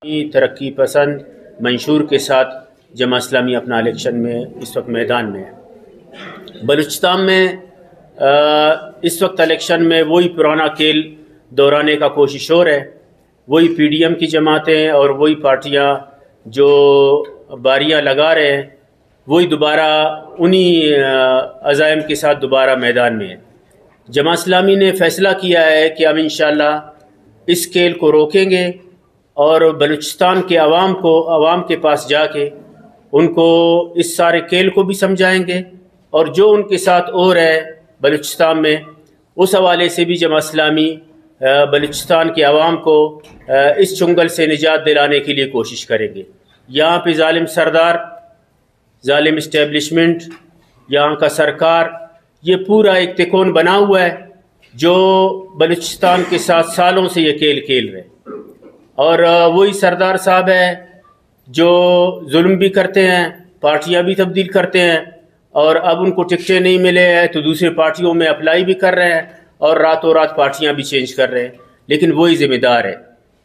ترقی پسند منشور کے ساتھ جماعت اسلامی اپنا الیکشن میں اس وقت میدان میں ہے۔ بلوچستان میں اس وقت الیکشن میں وہی پرانا کھیل دہرانے کا کوشش ہو رہا ہے، وہی پی ڈی ایم کی جماعتیں اور وہی پارٹیاں جو باریاں لگا رہے ہیں وہی دوبارہ انہی عزائم کے ساتھ دوبارہ میدان میں ہے۔ جماعت اسلامی نے فیصلہ کیا ہے کہ ہم انشاءاللہ اس کھیل کو روکیں گے اور بلوچستان کے عوام کے پاس جا کے ان کو اس سارے کھیل کو بھی سمجھائیں گے، اور جو ان کے ساتھ ہو رہا ہے بلوچستان میں اس حوالے سے بھی جماعت اسلامی بلوچستان کے عوام کو اس چنگل سے نجات دلانے کے لیے کوشش کریں گے۔ یہاں پہ ظالم سردار، ظالم اسٹیبلشمنٹ، یہاں کا سرکار، یہ پورا ایک تکون بنا ہوا ہے جو بلوچستان کے ساتھ سالوں سے یہ کھیل رہے، اور وہی سردار صاحب ہے جو ظلم بھی کرتے ہیں، پارٹیاں بھی تبدیل کرتے ہیں، اور اب ان کو ٹکٹیں نہیں ملے ہیں تو دوسری پارٹیوں میں اپلائی بھی کر رہے ہیں اور راتوں رات پارٹیاں بھی چینج کر رہے ہیں، لیکن وہی ذمہ دار ہے۔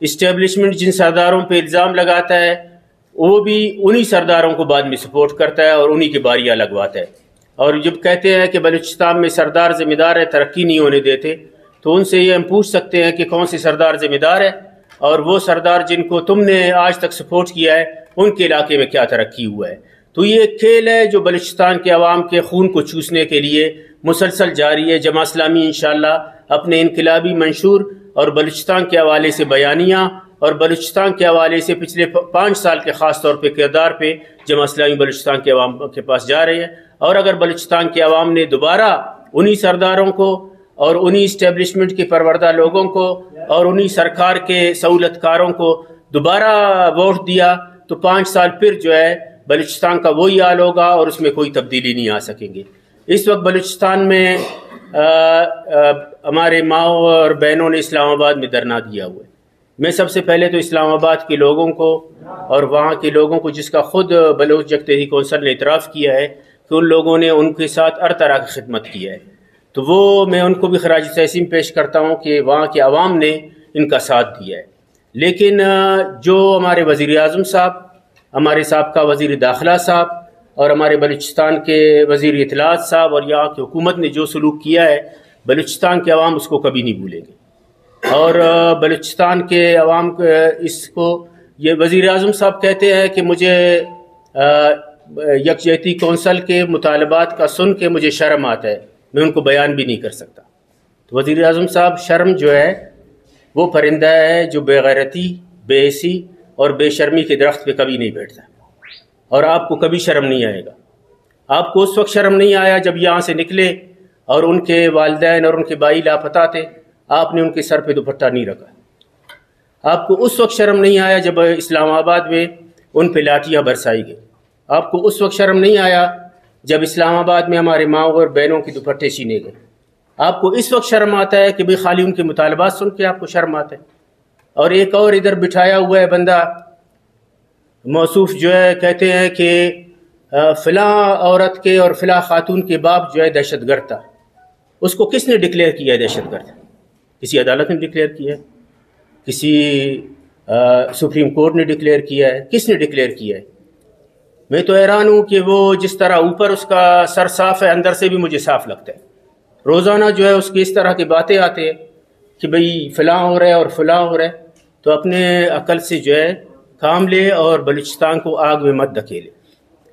اسٹیبلشمنٹ جن سرداروں پہ الزام لگاتا ہے وہ بھی انہی سرداروں کو بعد میں سپورٹ کرتا ہے اور انہی کی باریاں لگواتا ہے، اور جب کہتے ہیں کہ بلوچستان میں سردار ذمہ دار ہے، ترقی نہیں ہونے دیتے، تو ان سے یہ ہم پوچھ سکتے ہیں کہ کون سے سردار ذمہ دار ہے، اور وہ سردار جن کو تم نے آج تک سپورٹ کیا ہے ان کے علاقے میں کیا ترقی ہوا ہے۔ تو یہ ایک کھیل ہے جو بلوچستان کے عوام کے خون کو چوسنے کے لیے مسلسل جاری ہے۔ جماعت اسلامی انشاءاللہ اپنے انقلابی منشور اور بلوچستان کے حوالے سے بیانیاں اور بلوچستان کے حوالے سے پچھلے 5 سال کے خاص طور پہ کردار پہ جماعت اسلامی بلوچستان کے عوام کے پاس جا رہے ہیں، اور اگر بلوچستان کے عوام نے دوبارہ انہی سرداروں کو اور انہی اسٹیبلشمنٹ کے پروردہ لوگوں کو اور انہی سرکار کے سہولت کاروں کو دوبارہ ووٹ دیا تو 5 سال پھر جو ہے بلوچستان کا وہی حال ہوگا اور اس میں کوئی تبدیلی نہیں آ سکیں گے۔ اس وقت بلوچستان میں ہمارے ماؤں اور بہنوں نے اسلام آباد میں دھرنا دیا ہوا ہے۔ میں سب سے پہلے تو اسلام آباد کے لوگوں کو اور وہاں کے لوگوں کو، جس کا خود بلوچ جگتیری کونسل نے اعتراف کیا ہے کہ ان لوگوں نے ان کے ساتھ ہر طرح کی خدمت کی ہے، تو وہ میں ان کو بھی خراج تحسین پیش کرتا ہوں کہ وہاں کے عوام نے ان کا ساتھ دیا ہے۔ لیکن جو ہمارے وزیر اعظم صاحب، ہمارے سابقہ وزیر داخلہ صاحب اور ہمارے بلوچستان کے وزیر اطلاعات صاحب اور یہاں کی حکومت نے جو سلوک کیا ہے، بلوچستان کے عوام اس کو کبھی نہیں بھولیں گے، اور بلوچستان کے عوام اس کو، یہ وزیر اعظم صاحب کہتے ہیں کہ مجھے یکجہتی کونسل کے مطالبات کا سن کے مجھے شرم آتا ہے، میں ان کو بیان بھی نہیں کر سکتا۔ تو وزیر اعظم صاحب، شرم جو ہے وہ پرندہ ہے جو بے غیرتی، بے حسی اور بے شرمی کے درخت پہ کبھی نہیں بیٹھتا، اور آپ کو کبھی شرم نہیں آئے گا۔ آپ کو اس وقت شرم نہیں آیا جب یہاں سے نکلے اور ان کے والدین اور ان کے بھائی لاپتہ تھے، آپ نے ان کے سر پہ دوپٹہ نہیں رکھا۔ آپ کو اس وقت شرم نہیں آیا جب اسلام آباد میں ان پہ لاٹیاں برسائی گئی۔ آپ کو اس وقت شرم نہیں آیا جب اسلام آباد میں ہمارے ماؤں اور بہنوں کے دوپٹے چھینے گئے۔ آپ کو اس وقت شرم آتا ہے کہ بھئی خالی ان کے مطالبات سن کے آپ کو شرم آتا ہے، اور ایک اور ادھر بٹھایا ہوا ہے بندہ موصوف جو ہے، کہتے ہیں کہ فلاں عورت کے اور فلاں خاتون کے باپ جو ہے دہشت گرد تھا۔ اس کو کس نے ڈکلیئر کیا ہے دہشت گرد؟ کسی عدالت نے ڈکلیئر کیا ہے؟ کسی سپریم کورٹ نے ڈکلیئر کیا ہے؟ کس نے ڈکلیئر کیا ہے؟ میں تو حیران ہوں کہ وہ جس طرح اوپر اس کا سر صاف ہے، اندر سے بھی مجھے صاف لگتا ہے۔ روزانہ جو ہے اس کی اس طرح کی باتیں آتے ہیں کہ بھئی فلاں ہو رہا ہے اور فلاں ہو رہا ہے، تو اپنے عقل سے جو ہے کام لے اور بلوچستان کو آگ میں مت دھکیلے،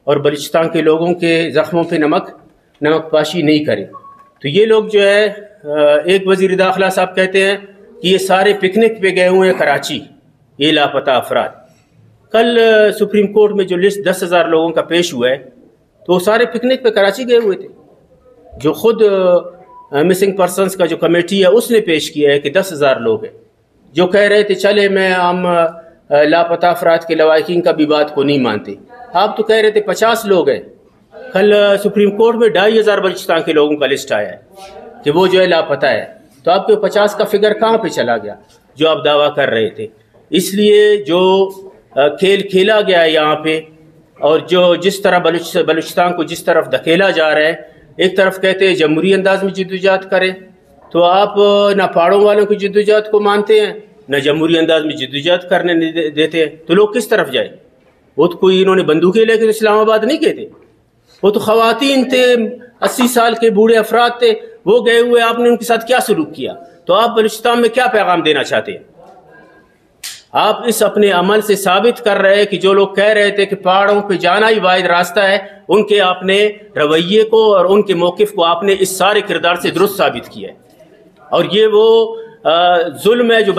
اور بلوچستان کے لوگوں کے زخموں پہ نمک پاشی نہیں کرے۔ تو یہ لوگ جو ہے، ایک وزیر داخلہ صاحب کہتے ہیں کہ یہ سارے پکنک پہ گئے ہوئے ہیں کراچی، یہ لاپتہ افراد۔ کل سپریم کورٹ میں جو لسٹ 10,000 لوگوں کا پیش ہوا ہے تو وہ سارے پکنک پہ کراچی گئے ہوئے تھے۔ جو خود مسنگ پرسنز کا جو کمیٹی ہے اس نے پیش کیا ہے کہ 10,000 لوگ ہیں، جو کہہ رہے تھے چلے میں ہم لاپتہ افراد کے لواحقین کا بھی بات کو نہیں مانتے۔ آپ تو کہہ رہے تھے 50 لوگ ہیں، کل سپریم کورٹ میں 2,500 بلوچستان کے لوگوں کا لسٹ آیا ہے کہ وہ جو ہے لاپتہ ہے، تو آپ کے 50 کا فگر کہاں پہ چلا گیا جو آپ دعویٰ کر رہے تھے؟ اس لیے جو کھیل کھیلا گیا ہے یہاں پہ، اور جو جس طرح بلوچستان کو جس طرف دھکیلا جا رہا ہے، ایک طرف کہتے ہیں جمہوری انداز میں جدوجہد کریں، تو آپ نہ پہاڑوں والوں کی جدوجہد کو مانتے ہیں نہ جمہوری انداز میں جدوجہد کرنے نہیں دیتے، تو لوگ کس طرف جائیں؟ وہ تو کوئی انہوں نے بندوقیں لے کے اسلام آباد نہیں گئے تھے، وہ تو خواتین تھے، 80 سال کے بوڑھے افراد تھے، وہ گئے ہوئے، آپ نے ان کے ساتھ کیا سلوک کیا؟ تو آپ بلوچستان میں کیا پیغام دینا چاہتے ہیں؟ آپ اس اپنے عمل سے ثابت کر رہے ہیں کہ جو لوگ کہہ رہے تھے کہ پہاڑوں پہ جانا ہی واحد راستہ ہے، ان کے اپنے رویے کو اور ان کے موقف کو آپ نے اس سارے کردار سے درست ثابت کیا ہے، اور یہ وہ ظلم ہے جو